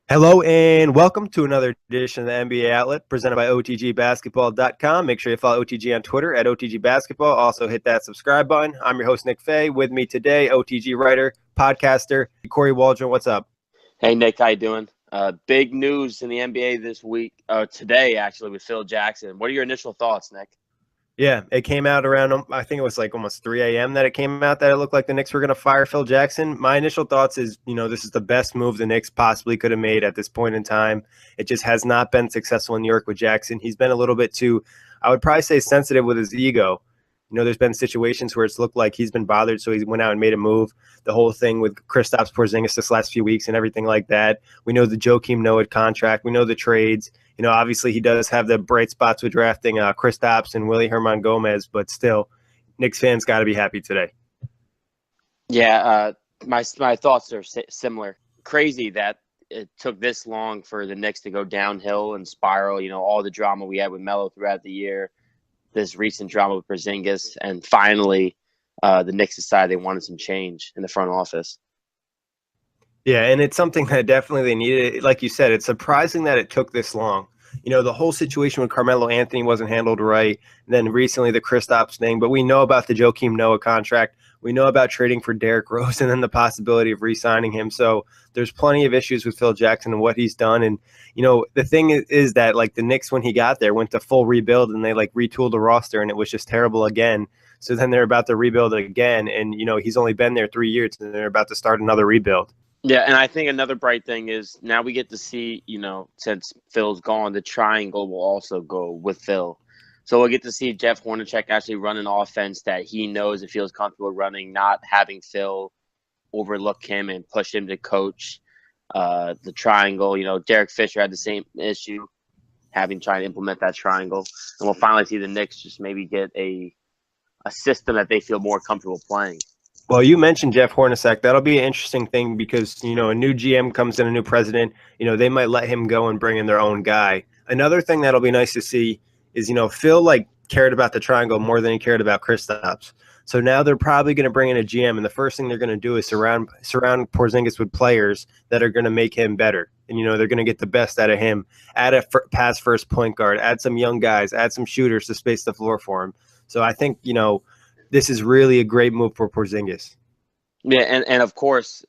Hello and welcome to another edition of the NBA Outlet presented by OTGBasketball.com. Make sure you follow OTG on Twitter at OTGBasketball. Also hit that subscribe button. I'm your host, Nick Fay. With me today, OTG writer, podcaster, Kory Waldron. What's up? Hey, Nick, how you doing? Big news in the NBA this week, today actually, with Phil Jackson. What are your initial thoughts, Nick? Yeah, it came out around, I think it was like almost 3 a.m. that it came out that it looked like the Knicks were going to fire Phil Jackson. My initial thoughts is, this is the best move the Knicks possibly could have made at this point in time. It just has not been successful in New York with Jackson. He's been a little bit too, I would probably say, sensitive with his ego. There's been situations where it's looked like he's been bothered, so he went out and made a move. The whole thing with Kristaps Porzingis this last few weeks and everything like that. We know the Joakim Noah contract. We know the trades. Obviously he does have the bright spots with drafting Kristaps and Willie Herman Gomez, but still, Knicks fans got to be happy today. Yeah, my thoughts are similar. Crazy that it took this long for the Knicks to go downhill and spiral. All the drama we had with Melo throughout the year, this recent drama with Porzingis, and finally the Knicks decided they wanted some change in the front office. Yeah, and it's something that definitely they needed. Like you said, it's surprising that it took this long. The whole situation with Carmelo Anthony wasn't handled right. And then recently the Kristaps thing, but we know about the Joakim Noah contract. We know about trading for Derrick Rose and then the possibility of re-signing him. So there's plenty of issues with Phil Jackson and what he's done. And, the thing is that, like, the Knicks, when he got there, went to full rebuild and they, retooled the roster and it was just terrible again. So then they're about to rebuild again. And, he's only been there 3 years and they're about to start another rebuild. Yeah, and I think another bright thing is now we get to see, since Phil's gone, the triangle will also go with Phil. So we'll get to see Jeff Hornacek actually run an offense that he knows and feels comfortable running, not having Phil overlook him and push him to coach the triangle. Derek Fisher had the same issue, trying to implement that triangle. And we'll finally see the Knicks just maybe get a system that they feel more comfortable playing. Well, you mentioned Jeff Hornacek. That'll be an interesting thing because, a new GM comes in, a new president, they might let him go and bring in their own guy. Another thing that'll be nice to see is, Phil, cared about the triangle more than he cared about Kristaps. So now they're probably going to bring in a GM, and the first thing they're going to do is surround Porzingis with players that are going to make him better. And, they're going to get the best out of him, add a pass-first point guard, add some young guys, add some shooters to space the floor for him. So I think, this is really a great move for Porzingis. Yeah, and of course,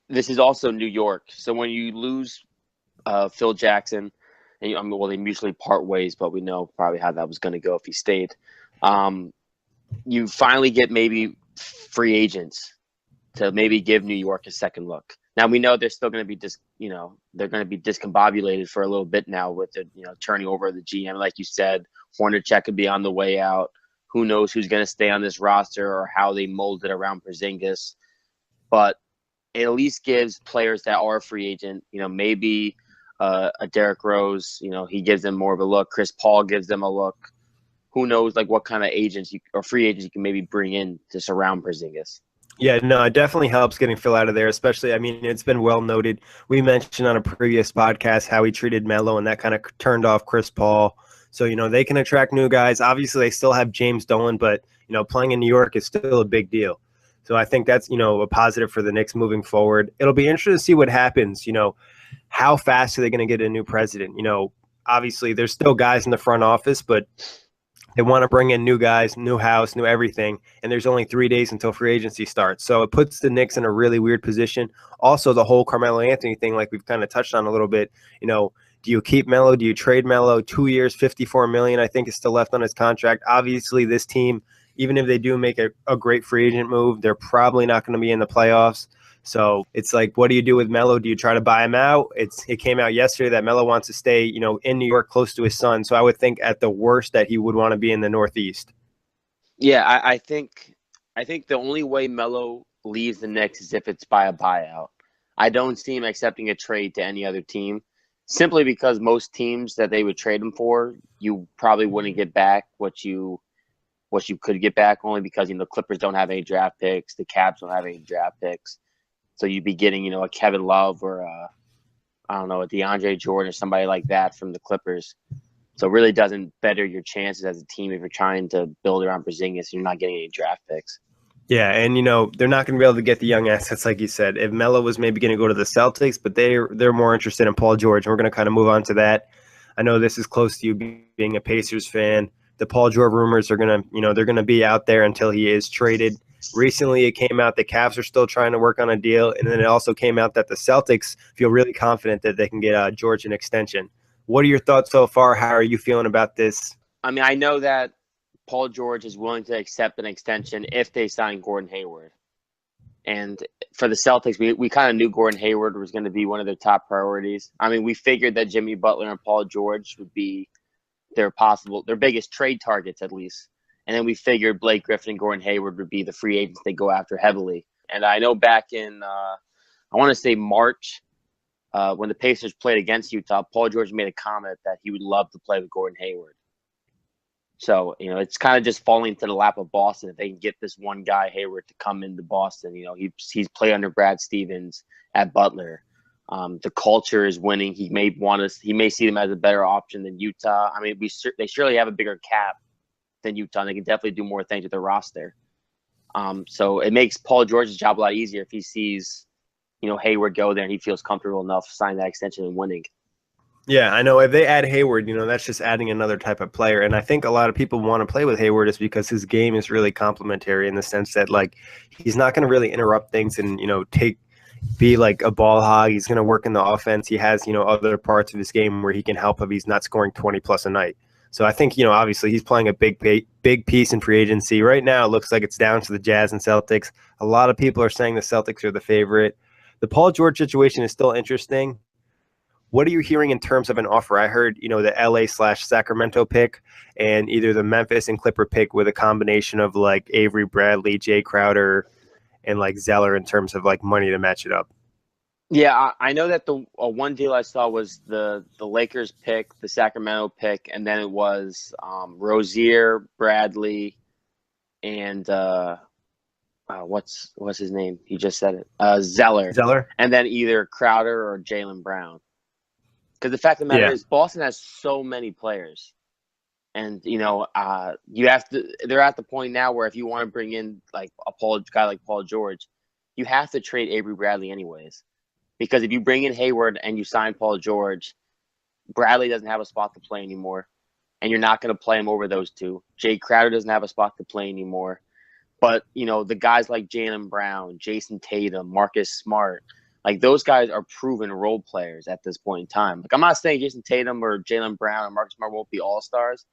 this is also New York. So when you lose Phil Jackson, and they mutually part ways, but we know probably how that was going to go if he stayed. You finally get maybe free agents to maybe give New York a second look. Now we know they're still going to be they're going to be discombobulated for a little bit now with the turning over the GM, like you said. Hornacek could be on the way out. Who knows who's going to stay on this roster or how they mold it around Porzingis. But it at least gives players that are a free agent, maybe a Derrick Rose, he gives them more of a look. Chris Paul gives them a look. Who knows, what kind of agents or free agents you can maybe bring in to surround Porzingis. Yeah, no, it definitely helps getting Phil out of there, especially, it's been well noted. We mentioned on a previous podcast how he treated Melo, and that kind of turned off Chris Paul. So, they can attract new guys. Obviously, they still have James Dolan, but, playing in New York is still a big deal. So I think that's, a positive for the Knicks moving forward. It'll be interesting to see what happens. How fast are they going to get a new president? Obviously, there's still guys in the front office, but they want to bring in new guys, new house, new everything, and there's only 3 days until free agency starts. So it puts the Knicks in a really weird position. Also, the whole Carmelo Anthony thing, like we've kind of touched on a little bit, do you keep Melo? Do you trade Melo? 2 years, $54 million, I think, is still left on his contract. Obviously, this team, even if they do make a great free agent move, they're probably not going to be in the playoffs. So it's like, what do you do with Melo? Do you try to buy him out? It came out yesterday that Melo wants to stay, in New York close to his son. So I would think at the worst that he would want to be in the Northeast. Yeah, I think the only way Melo leaves the Knicks is if it's by a buyout. I don't see him accepting a trade to any other team, simply because most teams that they would trade him for, you probably wouldn't get back what you could get back, only because the Clippers don't have any draft picks, the Cavs don't have any draft picks. So you'd be getting, a Kevin Love or a DeAndre Jordan or somebody like that from the Clippers. So it really doesn't better your chances as a team if you're trying to build around Porzingis and you're not getting any draft picks. Yeah, and they're not going to be able to get the young assets like you said. If Melo was maybe going to go to the Celtics, but they're more interested in Paul George, and we're going to kind of move on to that. I know this is close to you being a Pacers fan. The Paul George rumors are going to, they're going to be out there until he is traded. Recently, it came out the Cavs are still trying to work on a deal, and then it also came out that the Celtics feel really confident that they can get George an extension. What are your thoughts so far? How are you feeling about this? I mean, I know that Paul George is willing to accept an extension if they sign Gordon Hayward. And for the Celtics, we kind of knew Gordon Hayward was going to be one of their top priorities. I mean, we figured that Jimmy Butler and Paul George would be their biggest trade targets, at least. And then we figured Blake Griffin and Gordon Hayward would be the free agents they go after heavily. And I know back in, I want to say March, when the Pacers played against Utah, Paul George made a comment that he would love to play with Gordon Hayward. So, it's kind of just falling into the lap of Boston if they can get this one guy, Hayward, to come into Boston. He's played under Brad Stevens at Butler. The culture is winning. He may see them as a better option than Utah. I mean, they surely have a bigger cap than Utah. And they can definitely do more things with their roster. So it makes Paul George's job a lot easier if he sees, Hayward go there and he feels comfortable enough signing that extension and winning. Yeah, I know. If they add Hayward, that's just adding another type of player. And I think a lot of people want to play with Hayward is because his game is really complementary in the sense that, like, he's not going to really interrupt things and, be like a ball hog. He's going to work in the offense. He has, other parts of his game where he can help if he's not scoring 20 plus a night. So I think, obviously he's playing a big piece in free agency. Right now, it looks like it's down to the Jazz and Celtics. A lot of people are saying the Celtics are the favorite. The Paul George situation is still interesting. What are you hearing in terms of an offer? I heard, the LA/Sacramento pick and either the Memphis and Clipper pick with a combination of like Avery Bradley, Jay Crowder, and like Zeller in terms of like money to match it up. Yeah, I know that the one deal I saw was the Lakers pick, the Sacramento pick, and then it was Rozier, Bradley, and what's his name? He just said it. Zeller. And then either Crowder or Jaylen Brown. Because the fact of the matter is Boston has so many players. And, you have to – they're at the point now where if you want to bring in like a guy like Paul George, you have to trade Avery Bradley anyways. Because if you bring in Hayward and you sign Paul George, Bradley doesn't have a spot to play anymore. And you're not going to play him over those two. Jay Crowder doesn't have a spot to play anymore. But, the guys like Jaylen Brown, Jason Tatum, Marcus Smart – like, those guys are proven role players at this point in time. Like, I'm not saying Jason Tatum or Jaylen Brown or Marcus Smart won't be all-stars,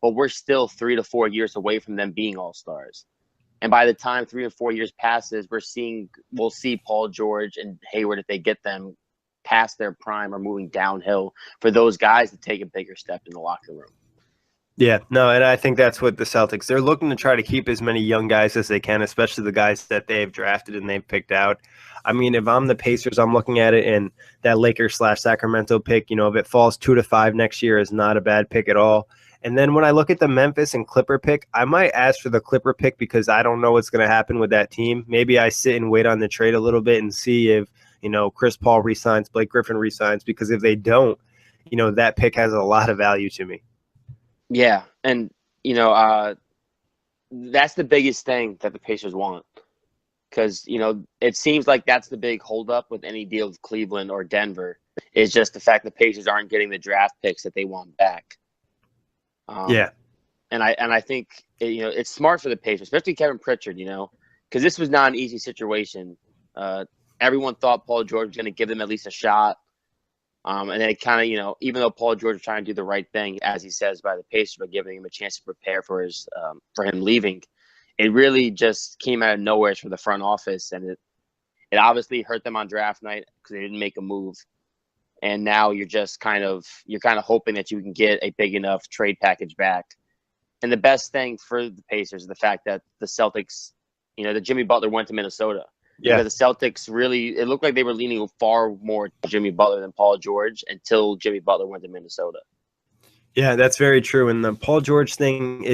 but we're still 3 to 4 years away from them being all-stars. And by the time 3 or 4 years passes, we'll see Paul George and Hayward, if they get them past their prime or moving downhill, for those guys to take a bigger step in the locker room. Yeah, no, and I think that's what the Celtics, they're looking to try to keep as many young guys as they can, especially the guys that they've drafted and they've picked out. I mean, if I'm the Pacers, I'm looking at it, and that Lakers/Sacramento pick, if it falls 2 to 5 next year, is not a bad pick at all. And then when I look at the Memphis and Clipper pick, I might ask for the Clipper pick because I don't know what's going to happen with that team. Maybe I sit and wait on the trade a little bit and see if, Chris Paul resigns, Blake Griffin resigns, because if they don't, that pick has a lot of value to me. Yeah, and, that's the biggest thing that the Pacers want. Because, it seems like that's the big holdup with any deal with Cleveland or Denver, is just the fact the Pacers aren't getting the draft picks that they want back. And I think, it's smart for the Pacers, especially Kevin Pritchard, because this was not an easy situation. Everyone thought Paul George was going to give them at least a shot. And then it kind of, even though Paul George was trying to do the right thing, as he says, by the Pacers, by giving him a chance to prepare for him leaving, it really just came out of nowhere for the front office, and it obviously hurt them on draft night because they didn't make a move. And now you're kind of hoping that you can get a big enough trade package back. And the best thing for the Pacers is the fact that the Celtics, that Jimmy Butler went to Minnesota. Yeah, the Celtics it looked like they were leaning far more to Jimmy Butler than Paul George until Jimmy Butler went to Minnesota. Yeah, that's very true. And the Paul George thing,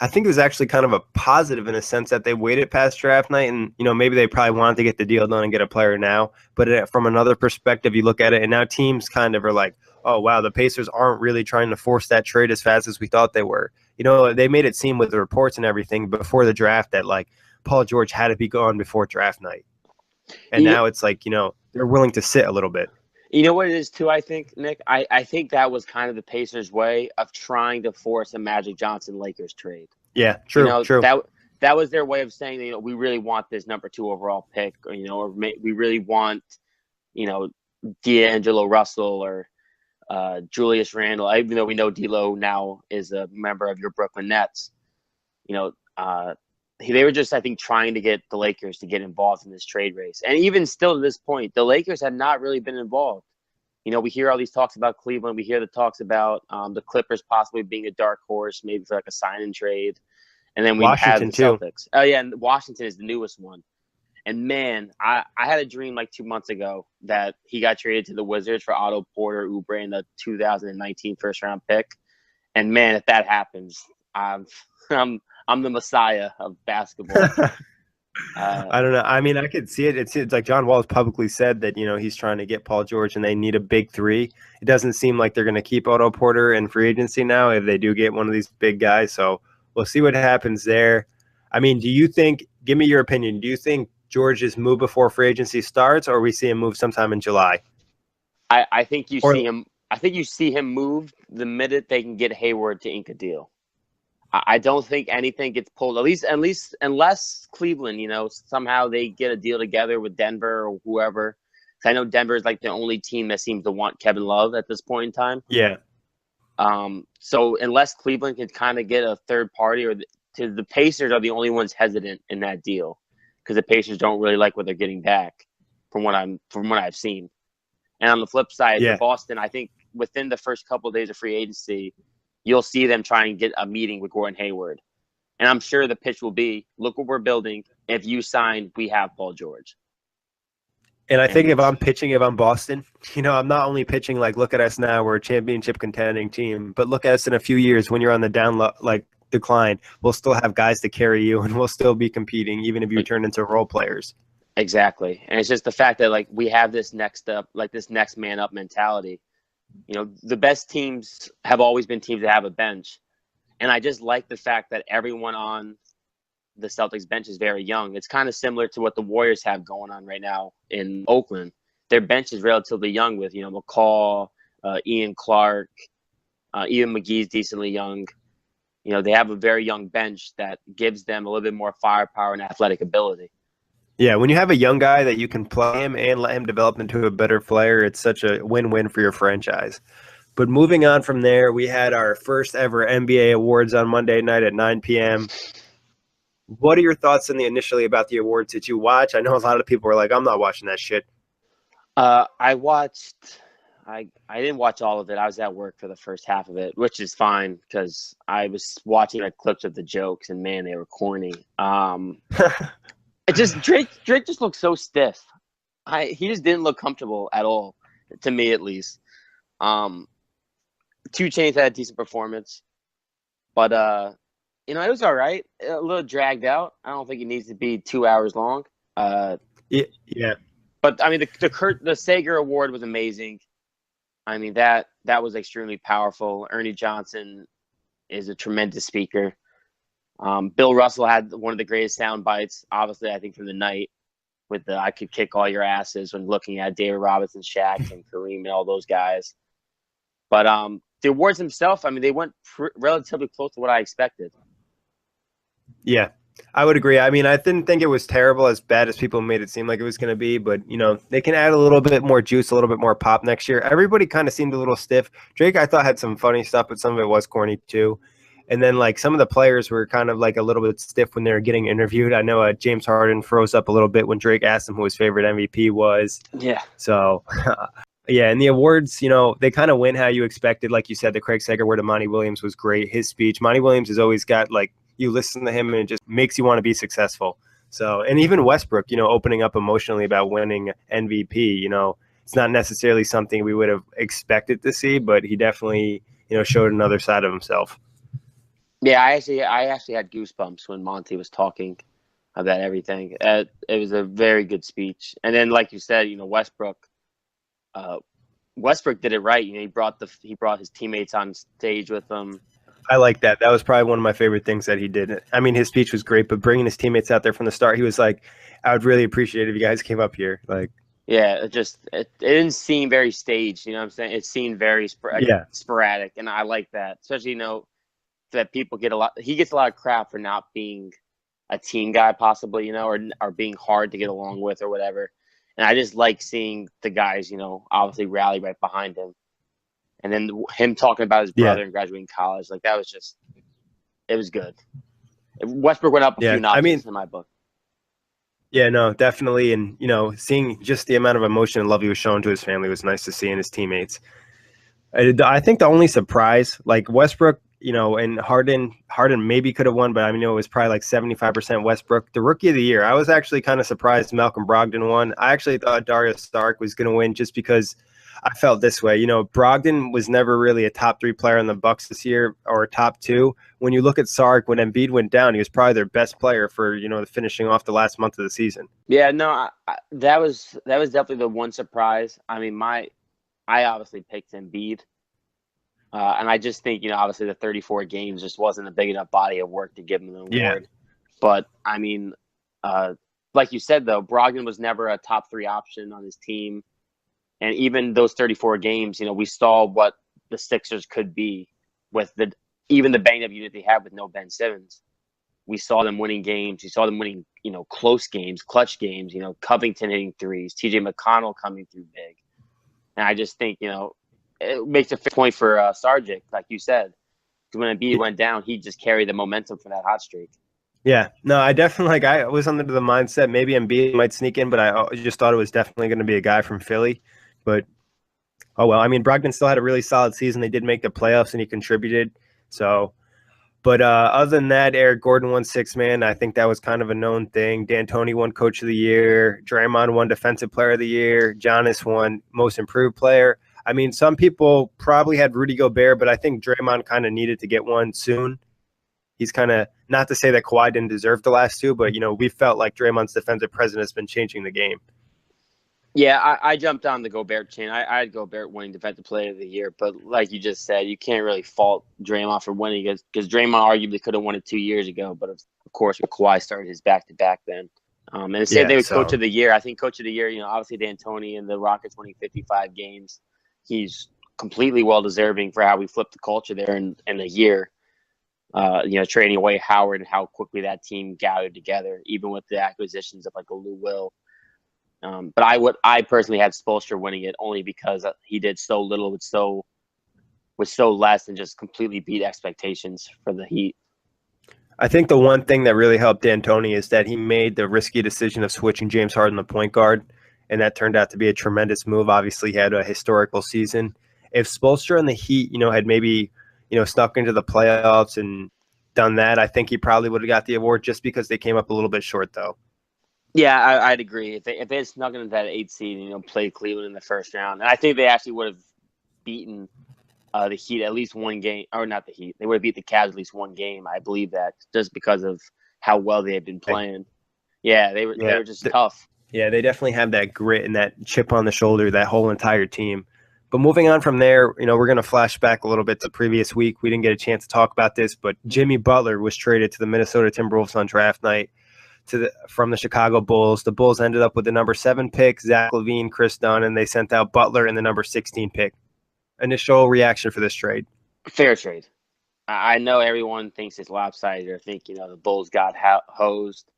I think it was actually kind of a positive in a sense that they waited past draft night, and maybe they probably wanted to get the deal done and get a player now. But from another perspective, you look at it, and now teams kind of are like, oh wow, the Pacers aren't really trying to force that trade as fast as we thought they were. They made it seem with the reports and everything before the draft that like Paul George had to be gone before draft night. And now it's like, they're willing to sit a little bit. You know what it is too, I think, Nick? I think that was kind of the Pacers' way of trying to force a Magic Johnson-Lakers trade. Yeah, true, true. That was their way of saying, we really want this number 2 overall pick, or we really want, D'Angelo Russell or Julius Randle, even though we know D'Lo now is a member of your Brooklyn Nets. They were just, I think, trying to get the Lakers to get involved in this trade race. And even still to this point, the Lakers had not really been involved. We hear all these talks about Cleveland. We hear the talks about the Clippers possibly being a dark horse, maybe for like a sign and trade. And then we have the Celtics. Oh, yeah, and Washington is the newest one. And, man, I had a dream like 2 months ago that he got traded to the Wizards for Otto Porter Oubre in the 2019 first-round pick. And, man, if that happens, I'm the messiah of basketball. I don't know. I mean, I could see it. It's like John Wall has publicly said that, he's trying to get Paul George and they need a big 3. It doesn't seem like they're going to keep Otto Porter in free agency now if they do get one of these big guys. So we'll see what happens there. I mean, give me your opinion. Do you think George's move before free agency starts, or we see him move sometime in July? I think you see him. I think you see him move the minute they can get Hayward to ink a deal. I don't think anything gets pulled. At least unless Cleveland, somehow they get a deal together with Denver or whoever. I know Denver is like the only team that seems to want Kevin Love at this point in time. Yeah. So unless Cleveland can kind of get a third party, or the Pacers are the only ones hesitant in that deal, because the Pacers don't really like what they're getting back from what I've seen. And on the flip side, Boston, I think within the first couple of days of free agency, you'll see them try and get a meeting with Gordon Hayward. And I'm sure the pitch will be, look what we're building. If you sign, we have Paul George. And I think if I'm Boston, I'm not only pitching like, look at us now, we're a championship contending team, but look at us in a few years when you're on the decline. We'll still have guys to carry you, and we'll still be competing, even if you turn into role players. Exactly. And it's just the fact that we have this next man up mentality. The best teams have always been teams that have a bench. And I just like the fact that everyone on the Celtics bench is very young. It's kind of similar to what the Warriors have going on right now in Oakland. Their bench is relatively young with, McCall, Ian Clark, even McGee's decently young. They have a very young bench that gives them a little bit more firepower and athletic ability. Yeah, when you have a young guy that you can play him and let him develop into a better player, it's such a win-win for your franchise. But moving on from there, we had our first ever NBA awards on Monday night at 9 p.m. What are your thoughts initially about the awards? Did you watch? I know a lot of people were like, I'm not watching that shit. I watched. I didn't watch all of it. I was at work for the first half of it, which is fine because I was watching clips of the jokes, and man, they were corny. It just Drake just looked so stiff. He just didn't look comfortable at all, to me at least. 2 Chainz had a decent performance, but it was all right. A little dragged out. I don't think it needs to be 2 hours long. Yeah. But I mean, the Sager Award was amazing. I mean, that was extremely powerful. Ernie Johnson is a tremendous speaker. Bill Russell had one of the greatest sound bites, obviously, I think, from the night with the I could kick all your asses when looking at David Robinson, Shaq, and Kareem and all those guys. But the awards themselves, I mean, they went relatively close to what I expected. Yeah, I would agree. I mean, I didn't think it was terrible, as bad as people made it seem like it was going to be. But, they can add a little bit more juice, a little bit more pop next year. Everybody kind of seemed a little stiff. Drake, I thought, had some funny stuff, but some of it was corny too. And then, some of the players were kind of a little bit stiff when they were getting interviewed. I know James Harden froze up a little bit when Drake asked him who his favorite MVP was. Yeah. So, yeah, and the awards, they kind of went how you expected. Like you said, the Craig Sager award to Monty Williams was great. His speech, Monty Williams has always got, you listen to him and it just makes you want to be successful. So, and even Westbrook, opening up emotionally about winning MVP, it's not necessarily something we would have expected to see, but he definitely, showed another side of himself. Yeah, I actually had goosebumps when Monty was talking about everything. It was a very good speech. And then, like you said, Westbrook did it right. He brought his teammates on stage with him. I like that. That was probably one of my favorite things that he did. I mean, his speech was great, but bringing his teammates out there from the start, he was like, I would really appreciate it if you guys came up here. Like, Yeah, it didn't seem very staged. You know what I'm saying? It seemed very yeah, sporadic, and I like that. Especially, that people get a lot. He gets a lot of crap for not being a team guy, possibly, or being hard to get along with or whatever. And I just like seeing the guys, obviously rally right behind him. And then him talking about his yeah, brother and graduating college, like that was just, it was good. Westbrook went up a yeah. few I notches mean, in my book. yeah, no, definitely. And, seeing just the amount of emotion and love he was showing to his family was nice to see, and his teammates. I think the only surprise, like Westbrook, and Harden maybe could have won, but I mean, it was probably like 75% Westbrook. The rookie of the year, I was actually kind of surprised Malcolm Brogdon won. I actually thought Darius Stark was going to win just because I felt this way. Brogdon was never really a top 3 player in the Bucks this year, or a top 2. When you look at Sark, when Embiid went down, he was probably their best player for, finishing off the last month of the season. Yeah, no, that was definitely the one surprise. I mean, I obviously picked Embiid. And I just think, obviously the 34 games just wasn't a big enough body of work to give him the award. Yeah. But, I mean, like you said, though, Brogdon was never a top 3 option on his team. And even those 34 games, we saw what the Sixers could be with even the banged-up unit they had with no Ben Simmons. We saw them winning games. You saw them winning, close games, clutch games, Covington hitting threes, TJ McConnell coming through big. And I just think, it makes a fair point for Sargic, like you said. Because when Embiid went down, he just carried the momentum for that hot streak. Yeah, no, I definitely I was under the mindset maybe Embiid might sneak in, but I just thought it was definitely going to be a guy from Philly. But oh well, I mean, Brogdon still had a really solid season. They did make the playoffs, and he contributed. So, but other than that, Eric Gordon won 6th man. I think that was kind of a known thing. D'Antoni won Coach of the Year. Draymond won Defensive Player of the Year. Giannis won Most Improved Player. I mean, some people probably had Rudy Gobert, but I think Draymond kind of needed to get one soon. He's kind of, not to say that Kawhi didn't deserve the last 2, but, we felt like Draymond's defensive presence has been changing the game. Yeah, I jumped on the Gobert chain. I had Gobert winning Defensive Player of the Year, but like you just said, you can't really fault Draymond for winning because Draymond arguably could have won it 2 years ago, but of course, Kawhi started his back-to-back then. And the same thing with Coach of the Year. I think Coach of the Year, obviously D'Antoni and the Rockets winning 55 games. He's completely well-deserving for how we flipped the culture there in a year. Trading away Howard and how quickly that team gathered together, even with the acquisitions of like a Lou Will. But I personally had Spoelstra winning it only because he did so little with so less and just completely beat expectations for the Heat. I think the one thing that really helped D'Antoni is that he made the risky decision of switching James Harden to point guard, and that turned out to be a tremendous move. Obviously, he had a historical season. If Spoelstra and the Heat, had maybe, snuck into the playoffs and done that, I think he probably would have got the award just because they came up a little bit short, though. Yeah, I'd agree. If they had snuck into that 8 seed, played Cleveland in the first round, and I think they actually would have beaten the Heat at least one game, or not the Heat. They would have beat the Cavs at least one game. I believe that just because of how well they had been playing. Yeah, they were just tough. Yeah, they definitely have that grit and that chip on the shoulder, that whole entire team. But moving on from there, we're going to flash back a little bit to the previous week. We didn't get a chance to talk about this, but Jimmy Butler was traded to the Minnesota Timberwolves on draft night from the Chicago Bulls. The Bulls ended up with the number 7 pick, Zach LaVine, Chris Dunn, and they sent out Butler in the number 16 pick. Initial reaction for this trade? Fair trade. I know everyone thinks it's lopsided or think, the Bulls got hosed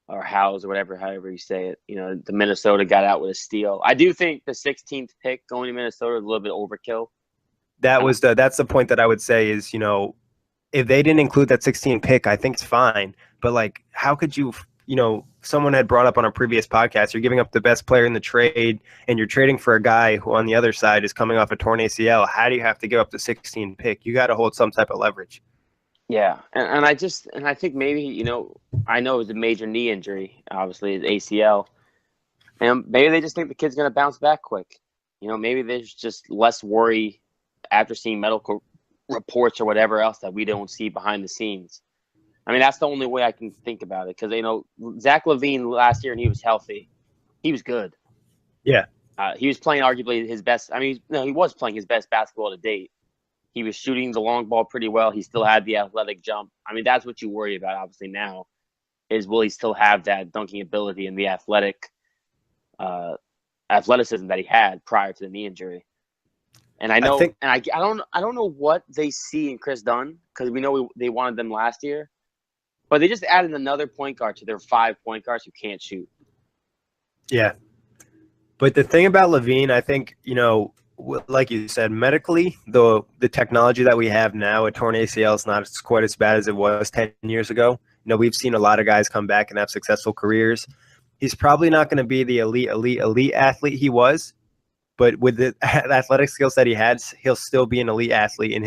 or housed or whatever, however you say it. The Minnesota got out with a steal. I do think the 16th pick going to Minnesota is a little bit overkill. That's the point that I would say is, if they didn't include that 16 pick, I think it's fine. But like, how could you, someone had brought up on a previous podcast, you're giving up the best player in the trade and you're trading for a guy who on the other side is coming off a torn ACL. How do you have to give up the 16 pick? You got to hold some type of leverage. Yeah. And I think maybe, I know it was a major knee injury, obviously, it's ACL. And maybe they just think the kid's going to bounce back quick. Maybe there's just less worry after seeing medical reports or whatever else that we don't see behind the scenes. I mean, that's the only way I can think about it because, Zach LaVine last year and he was healthy. He was good. Yeah. He was playing arguably his best. I mean, no, he was playing his best basketball to date. He was shooting the long ball pretty well. He still had the athletic jump. I mean, that's what you worry about, obviously, now, is will he still have that dunking ability and the athleticism that he had prior to the knee injury. And I know, I don't know what they see in Chris Dunn, because we know they wanted them last year, but they just added another point guard to their 5 point guards who can't shoot. Yeah, but the thing about Levine, I think, like you said, medically, the technology that we have now, a torn ACL is not quite as bad as it was 10 years ago. We've seen a lot of guys come back and have successful careers. He's probably not going to be the elite athlete he was, but with the athletic skills that he had, he'll still be an elite athlete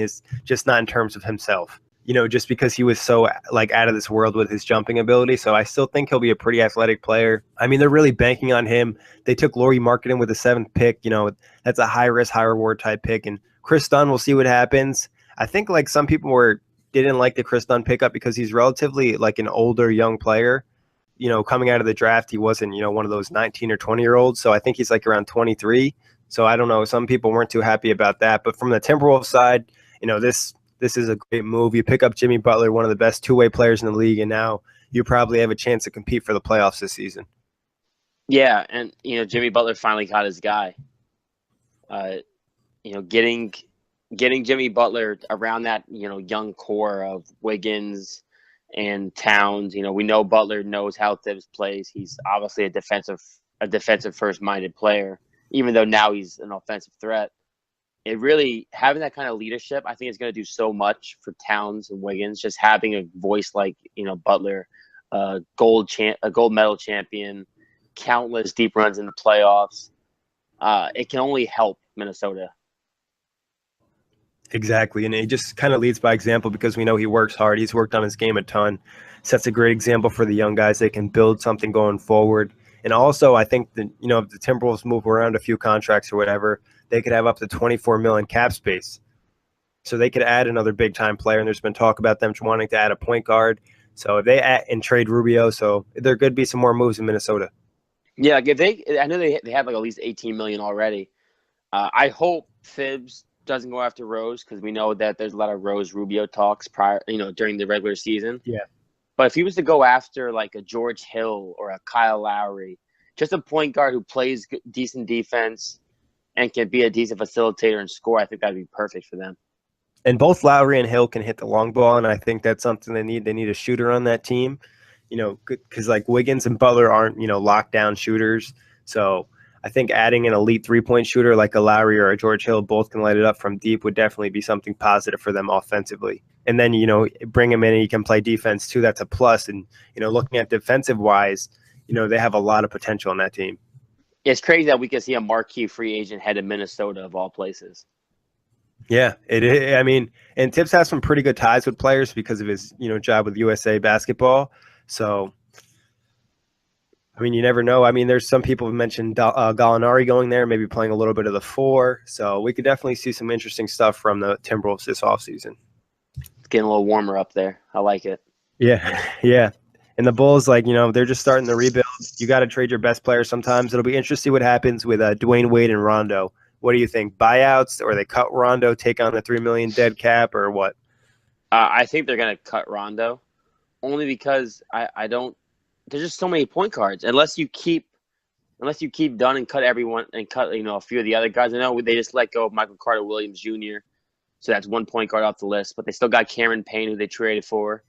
just not in terms of himself, just because he was so out of this world with his jumping ability. So I still think he'll be a pretty athletic player. I mean, they're really banking on him. They took Lauri Markkanen with the 7th pick. That's a high risk, high reward type pick. And Chris Dunn, we'll see what happens. I think some people didn't like the Chris Dunn pickup because he's relatively an older young player. Coming out of the draft, he wasn't, one of those 19 or 20-year-olds. So I think he's around 23. So I don't know. Some people weren't too happy about that. But from the Timberwolves side, this is a great move. You pick up Jimmy Butler, one of the best two-way players in the league, and now you probably have a chance to compete for the playoffs this season. Yeah, and Jimmy Butler finally got his guy. Getting Jimmy Butler around that young core of Wiggins and Towns. We know Butler knows how Thibs plays. He's obviously a defensive first-minded player, even though now he's an offensive threat. It really, having that kind of leadership, I think is going to do so much for Towns and Wiggins. Just having a voice like Butler, a gold medal champion, countless deep runs in the playoffs. It can only help Minnesota. Exactly, and he just kind of leads by example because we know he works hard. He's worked on his game a ton. Sets a great example for the young guys. They can build something going forward. And also, I think that if the Timberwolves move around a few contracts or whatever, they could have up to $24 million cap space. So they could add another big-time player, and there's been talk about them wanting to add a point guard. So if they add and trade Rubio, so there could be some more moves in Minnesota. Yeah, I know they have at least $18 million already. I hope Thibs doesn't go after Rose, because we know that there's a lot of Rose-Rubio talks during the regular season. Yeah. But if he was to go after a George Hill or a Kyle Lowry, just a point guard who plays decent defense and can be a decent facilitator and score, I think that'd be perfect for them. And both Lowry and Hill can hit the long ball, and I think that's something they need. They need a shooter on that team, because Wiggins and Butler aren't, lockdown shooters. So I think adding an elite 3-point shooter like a Lowry or a George Hill, both can light it up from deep, would definitely be something positive for them offensively. And then, bring him in and he can play defense too. That's a plus. And, looking at defensive wise, they have a lot of potential on that team. It's crazy that we can see a marquee free agent head of Minnesota of all places. Yeah, it is. I mean, and Tibbs has some pretty good ties with players because of his, job with USA Basketball. So, I mean, you never know. I mean, there's some people who mentioned Gallinari going there, maybe playing a little bit of the 4. So we could definitely see some interesting stuff from the Timberwolves this offseason. It's getting a little warmer up there. I like it. Yeah, yeah. And the Bulls, they're just starting the rebuild. You got to trade your best players sometimes. It'll be interesting to see what happens with Dwayne Wade and Rondo. What do you think? Buyouts, or they cut Rondo, take on the $3 million dead cap, or what? I think they're going to cut Rondo, only because I don't. There's just so many point guards. Unless you keep Dunn and cut everyone and cut a few of the other guys. I know they just let go of Michael Carter Williams Jr., so that's one point guard off the list. But they still got Cameron Payne, who they traded for.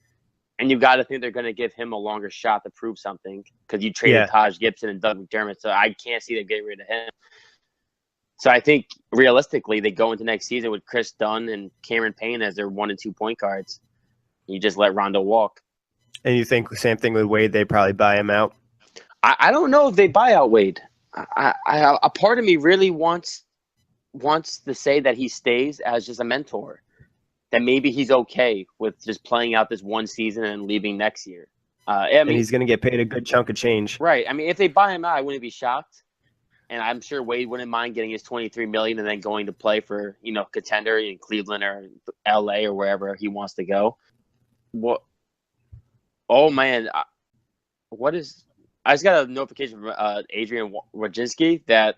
And you've got to think they're going to give him a longer shot to prove something, because you traded Taj Gibson and Doug McDermott. So I can't see them getting rid of him. So I think realistically they go into next season with Chris Dunn and Cameron Payne as their 1 and 2 point guards. You just let Rondo walk. And you think the same thing with Wade? They probably buy him out. I don't know if they buy out Wade. A part of me really wants to say that he stays as just a mentor. That maybe he's okay with just playing out this one season and leaving next year. And he's going to get paid a good chunk of change. Right. I mean, if they buy him out, I wouldn't be shocked. And I'm sure Wade wouldn't mind getting his $23 million and then going to play for, contender in Cleveland or LA or wherever he wants to go. What? Oh, man. I just got a notification from Adrian Wojcinski that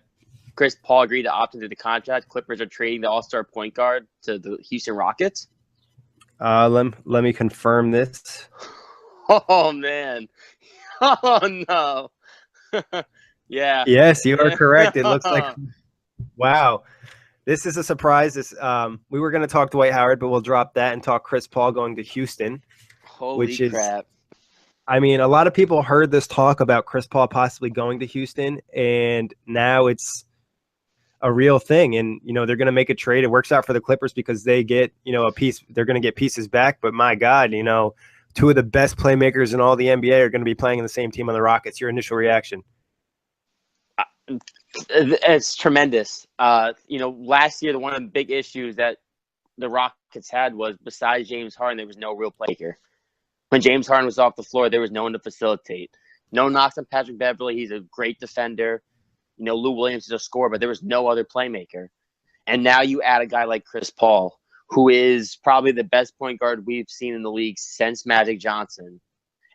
Chris Paul agreed to opt into the contract, Clippers are trading the all-star point guard to the Houston Rockets? Let me confirm this. Oh, man. Oh, no. Yeah. Yes, you are correct. It looks like, wow. This is a surprise. We were going to talk Dwight Howard, but we'll drop that and talk Chris Paul going to Houston. Holy crap. I mean, a lot of people heard this talk about Chris Paul possibly going to Houston, and now it's a real thing. And, they're going to make a trade. It works out for the Clippers because they get, a piece. They're going to get pieces back. But my God, two of the best playmakers in all the NBA are going to be playing in the same team on the Rockets. Your initial reaction? It's tremendous. Last year, one of the big issues that the Rockets had was besides James Harden, there was no real playmaker. When James Harden was off the floor, there was no one to facilitate. No knocks on Patrick Beverly. He's a great defender. Lou Williams is a scorer, but there was no other playmaker. And now you add a guy like Chris Paul, who is probably the best point guard we've seen in the league since Magic Johnson.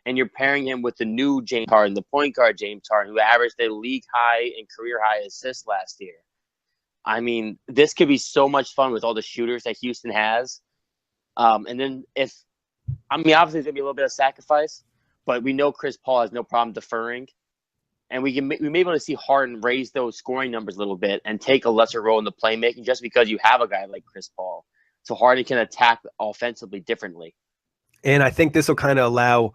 And you're pairing him with the new James Harden, the point guard James Harden, who averaged a league high and career high assists last year. I mean, this could be so much fun with all the shooters that Houston has. And then obviously it's going to be a little bit of sacrifice, but we know Chris Paul has no problem deferring. And we may be able to see Harden raise those scoring numbers a little bit and take a lesser role in the playmaking just because you have a guy like Chris Paul. So Harden can attack offensively differently. And I think this will kind of allow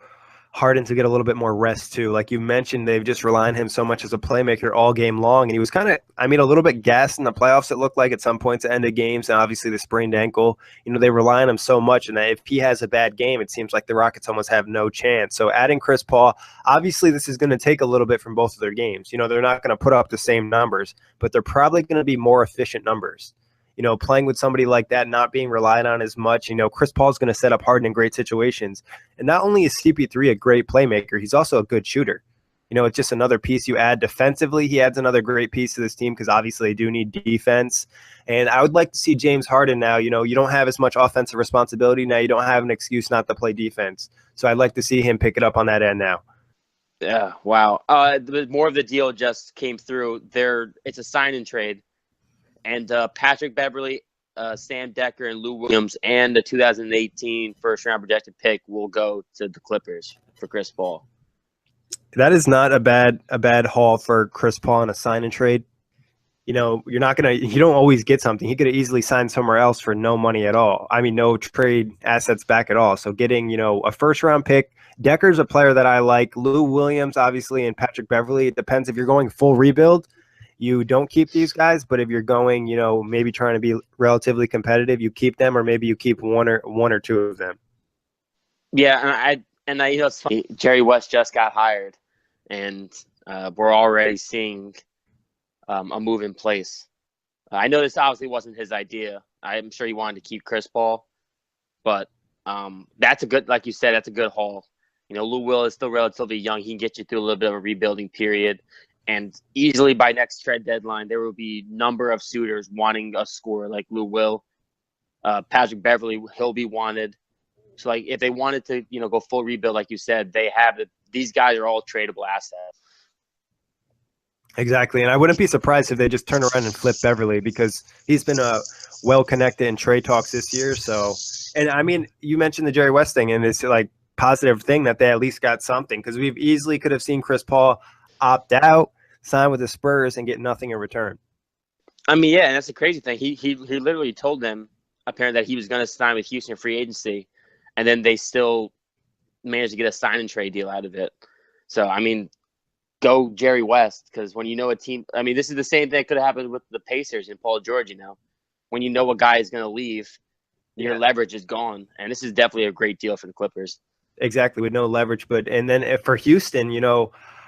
Harden to get a little bit more rest too. Like you mentioned, they've just relied on him so much as a playmaker all game long. And he was kind of, a little bit gassed in the playoffs, it looked like at some points at end of games. And obviously the sprained ankle, they rely on him so much. And that if he has a bad game, it seems like the Rockets almost have no chance. So adding Chris Paul, obviously this is going to take a little bit from both of their games. They're not going to put up the same numbers, but they're probably going to be more efficient numbers. Playing with somebody like that, not being relied on as much. Chris Paul's going to set up Harden in great situations. And not only is CP3 a great playmaker, he's also a good shooter. It's just another piece you add defensively. He adds another great piece to this team because obviously they do need defense. And I would like to see James Harden now. You don't have as much offensive responsibility now. You don't have an excuse not to play defense. So I'd like to see him pick it up on that end now. Yeah, wow. More of the deal just came through. It's a sign and trade. And Patrick Beverly, Sam Dekker, and Lou Williams, and the 2018 first-round projected pick will go to the Clippers for Chris Paul. That is not a bad haul for Chris Paul in a sign and trade. You don't always get something. He could have easily signed somewhere else for no money at all. No trade assets back at all. So getting, a first-round pick. Dekker's a player that I like. Lou Williams, obviously, and Patrick Beverly. It depends if you're going full rebuild. You don't keep these guys, but if you're going, maybe trying to be relatively competitive, you keep them, or maybe you keep one or two of them. Yeah, and I it's funny. Jerry West just got hired, and we're already seeing a move in place. I know this obviously wasn't his idea. I'm sure he wanted to keep Chris Paul, but that's a good, like you said, that's a good haul. Lou Will is still relatively young. He can get you through a little bit of a rebuilding period. And easily by next trade deadline, there will be a number of suitors wanting a scorer like Lou Will. Patrick Beverly, he'll be wanted. So, if they wanted to, go full rebuild, like you said, they have it. These guys are all tradable assets. Exactly. And I wouldn't be surprised if they just turn around and flip Beverly because he's been well-connected in trade talks this year. So, and you mentioned the Jerry West thing, and it's positive thing that they at least got something because we've easily could have seen Chris Paul opt out, sign with the Spurs, and get nothing in return. Yeah, and that's the crazy thing. He literally told them apparently that he was going to sign with Houston free agency, and then they still managed to get a sign and trade deal out of it. So go Jerry West, because when a team, this is the same thing that could have happened with the Pacers and Paul George. When a guy is going to leave, your leverage is gone, and this is definitely a great deal for the Clippers. Exactly, with no leverage, and then for Houston,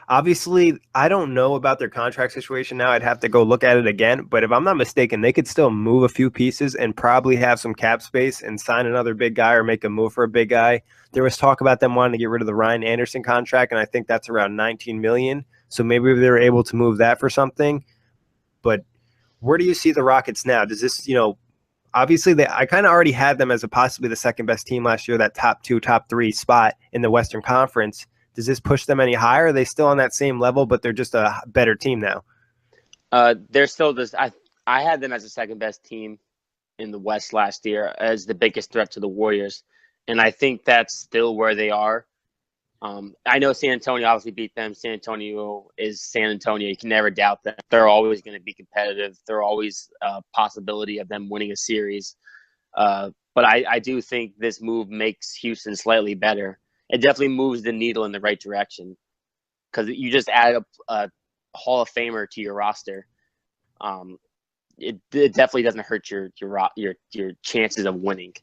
obviously, I don't know about their contract situation now. I'd have to go look at it again. But if I'm not mistaken, they could still move a few pieces and probably have some cap space and sign another big guy or make a move for a big guy. There was talk about them wanting to get rid of the Ryan Anderson contract, and I think that's around $19 million. So maybe they were able to move that for something. But where do you see the Rockets now? Does this, obviously I kind of already had them as possibly the second best team last year, that top 2, top 3 spot in the Western Conference. Does this push them any higher? Are they still on that same level, but they're just a better team now? They're still this. I had them as the second best team in the West last year as the biggest threat to the Warriors, and I think that's still where they are. I know San Antonio obviously beat them. San Antonio is San Antonio. You can never doubt that. They're always going to be competitive. They're always a possibility of them winning a series. But I do think this move makes Houston slightly better. It definitely moves the needle in the right direction because you just add a Hall of Famer to your roster. It definitely doesn't hurt your chances of winning.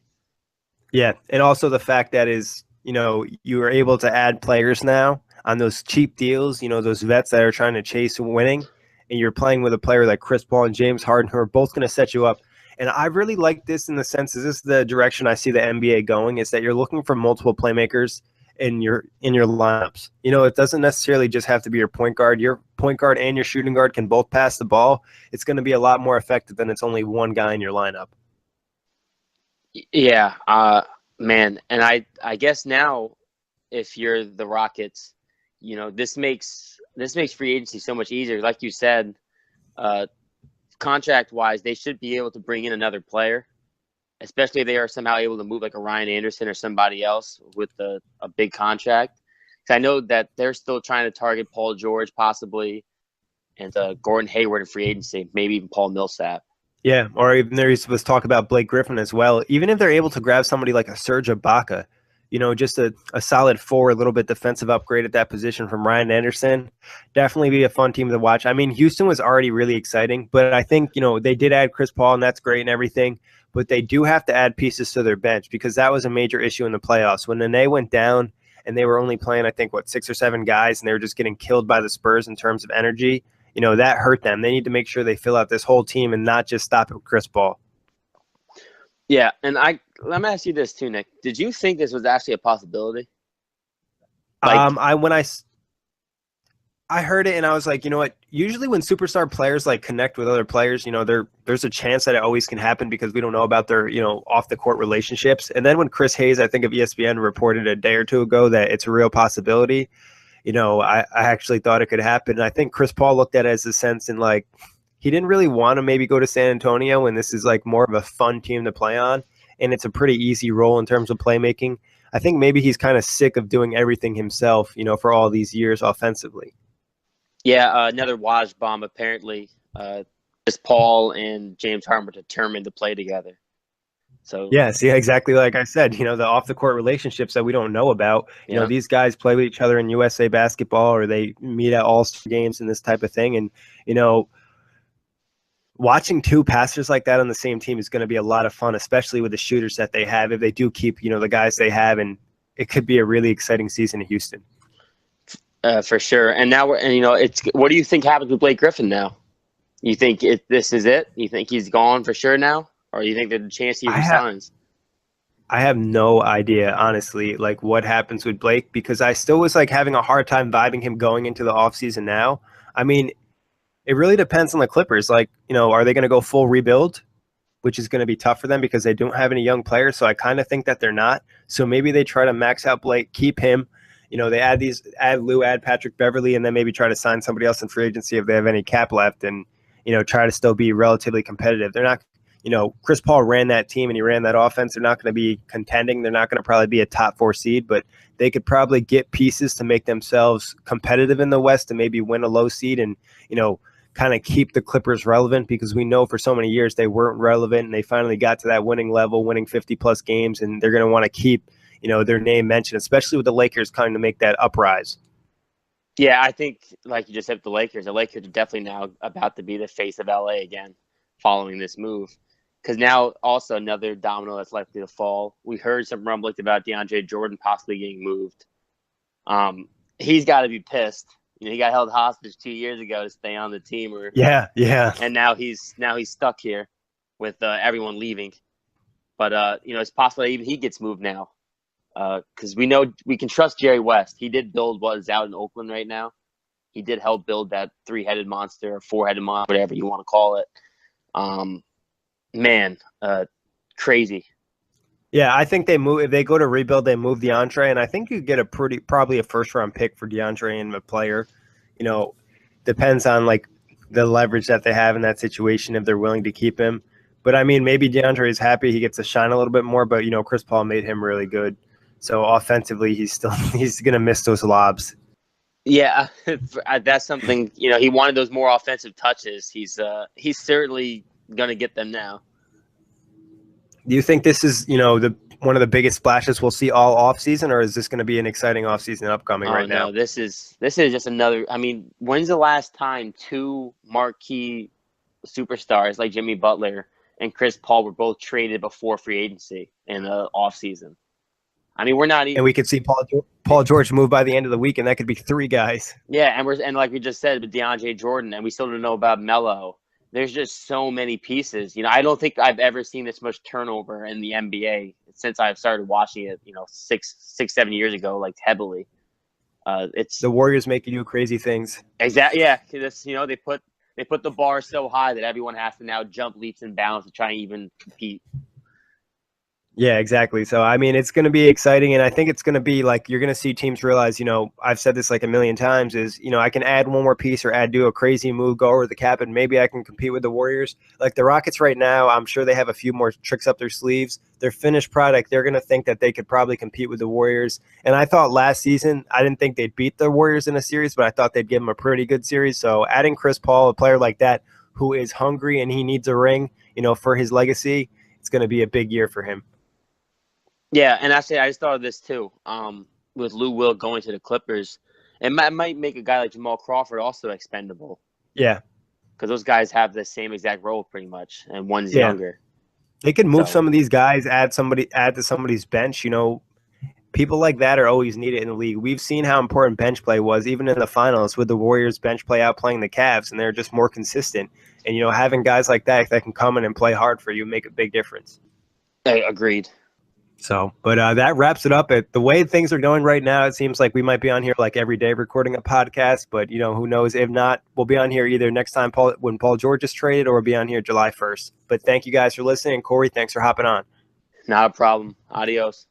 Yeah, and also the fact that is, you are able to add players now on those cheap deals, those vets that are trying to chase winning, and you're playing with a player like Chris Paul and James Harden who are both going to set you up. And I really like this in the sense, is this the direction I see the NBA going, is that you're looking for multiple playmakers in your lineups. It doesn't necessarily just have to be your point guard. Your point guard and your shooting guard can both pass the ball. It's going to be a lot more effective than it's only one guy in your lineup. Yeah, man. And I guess now if you're the Rockets, this makes free agency so much easier. Like you said, contract wise, they should be able to bring in another player, especially if they are somehow able to move like a Ryan Anderson or somebody else with a big contract. Because I know that they're still trying to target Paul George possibly, and Gordon Hayward in free agency, maybe even Paul Millsap. Yeah, or even there was talk about Blake Griffin as well. Even if they're able to grab somebody like a Serge Ibaka, just a solid a little bit defensive upgrade at that position from Ryan Anderson, definitely be a fun team to watch. I mean, Houston was already really exciting, but I think, they did add Chris Paul, and that's great and everything, but they do have to add pieces to their bench because that was a major issue in the playoffs. When Nene went down and they were only playing, I think, 6 or 7 guys, and they were just getting killed by the Spurs in terms of energy, that hurt them. They need to make sure they fill out this whole team and not just stop at Chris Paul. Yeah, and let me ask you this too, Nick. Did you think this was actually a possibility? When I heard it and I was like, you know what? Usually when superstar players connect with other players, there's a chance that it always can happen because we don't know about their, off the court relationships. And then when Chris Hayes, I think of ESPN, reported a day or two ago that it's a real possibility, I actually thought it could happen. And I think Chris Paul looked at it as a sense in he didn't really want to maybe go to San Antonio, and this is more of a fun team to play on, and it's a pretty easy role in terms of playmaking. I think maybe he's kind of sick of doing everything himself, for all these years offensively. Yeah, another Waj bomb apparently. Chris Paul and James Harden were determined to play together. So yes, yeah, exactly like I said, the off the court relationships that we don't know about. These guys play with each other in USA basketball, or they meet at all-star games and this type of thing, and watching two passers like that on the same team is going to be a lot of fun, especially with the shooters that they have. If they do keep, the guys they have, and it could be a really exciting season in Houston. For sure. And now it's. What do you think happens with Blake Griffin now? You think this is it? You think he's gone for sure now, or you think there's a chance he resigns? I have no idea, honestly, what happens with Blake, because I still was having a hard time vibing him going into the offseason now. I mean, it really depends on the Clippers. Are they going to go full rebuild, which is going to be tough for them because they don't have any young players. So I kind of think that they're not. So maybe they try to max out Blake, keep him. They add Lou, add Patrick Beverly, and then maybe try to sign somebody else in free agency if they have any cap left, and, try to still be relatively competitive. They're not, Chris Paul ran that team and he ran that offense. They're not going to be contending. They're not going to probably be a top 4 seed, but they could probably get pieces to make themselves competitive in the West and maybe win a low seed and, kind of keep the Clippers relevant, because we know for so many years they weren't relevant, and they finally got to that winning level, winning 50-plus games, and they're going to want to keep, their name mentioned, especially with the Lakers coming to make that uprise. Yeah, I think, like you just said, the Lakers are definitely now about to be the face of LA again following this move, because now also another domino that's likely to fall. We heard some rumblings about DeAndre Jordan possibly getting moved. He's got to be pissed. He got held hostage 2 years ago to stay on the team. Yeah. And now he's stuck here with everyone leaving. But it's possible that even he gets moved now, because we know we can trust Jerry West. He did build what is out in Oakland right now. He did help build that 3-headed monster or 4-headed monster, whatever you want to call it. Crazy. Yeah, I think they move. If they go to rebuild, they move DeAndre, and I think you get probably a first-round pick for DeAndre and a player. Depends on the leverage that they have in that situation if they're willing to keep him. But I mean, maybe DeAndre is happy he gets to shine a little bit more. But Chris Paul made him really good. So offensively, he's gonna miss those lobs. Yeah, that's something. He wanted those more offensive touches. He's certainly gonna get them now. Do you think this is one of the biggest splashes we'll see all offseason, or is this going to be an exciting offseason upcoming right now? No, this is just another. I mean, when's the last time two marquee superstars like Jimmy Butler and Chris Paul were both traded before free agency in the offseason? I mean, we're not even. And we could see Paul George move by the end of the week, and that could be 3 guys. Yeah, and like we just said, with DeAndre Jordan, and we still don't know about Melo. There's just so many pieces. I don't think I've ever seen this much turnover in the NBA since I've started watching it, 7 years ago, like heavily. It's the Warriors making you crazy things. Exactly. Yeah. They put the bar so high that everyone has to now jump leaps and bounds to try and even compete. Yeah, exactly. So, I mean, it's going to be exciting, and I think it's going to be like you're going to see teams realize, I've said this like a million times, is, I can add one more piece or do a crazy move, go over the cap, and maybe I can compete with the Warriors. Like the Rockets right now, I'm sure they have a few more tricks up their sleeves. Their finished product, they're going to think that they could probably compete with the Warriors. And I thought last season, I didn't think they'd beat the Warriors in a series, but I thought they'd give them a pretty good series. So adding Chris Paul, a player like that who is hungry and he needs a ring, for his legacy, it's going to be a big year for him. Yeah, and actually, I just thought of this too. With Lou Will going to the Clippers, it might make a guy like Jamal Crawford also expendable. Yeah, because those guys have the same exact role pretty much, and one's younger. They can move some of these guys, add to somebody's bench. People like that are always needed in the league. We've seen how important bench play was, even in the finals, with the Warriors bench play outplaying the Cavs, and they're just more consistent. And having guys like that can come in and play hard for you make a big difference. Agreed. So, but that wraps it up. The way things are going right now, it seems like we might be on here like every day recording a podcast. But who knows? If not, we'll be on here either next time when Paul George is traded, or we'll be on here July 1st. But thank you guys for listening. Kory, thanks for hopping on. Not a problem. Adios.